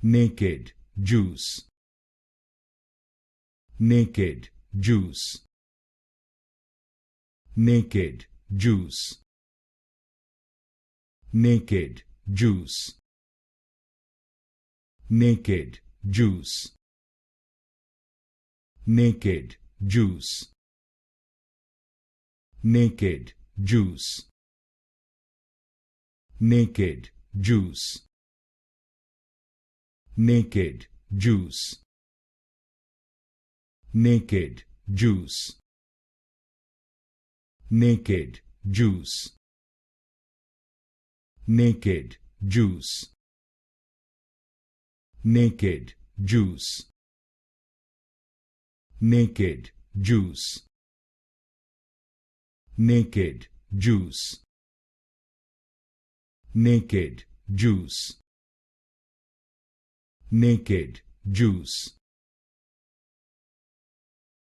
naked juice, naked juice, naked juice, naked juice, naked juice, naked juice, naked juice, naked juice, naked juice, naked juice, naked juice, naked juice, naked juice, naked juice, naked juice, naked juice, naked juice,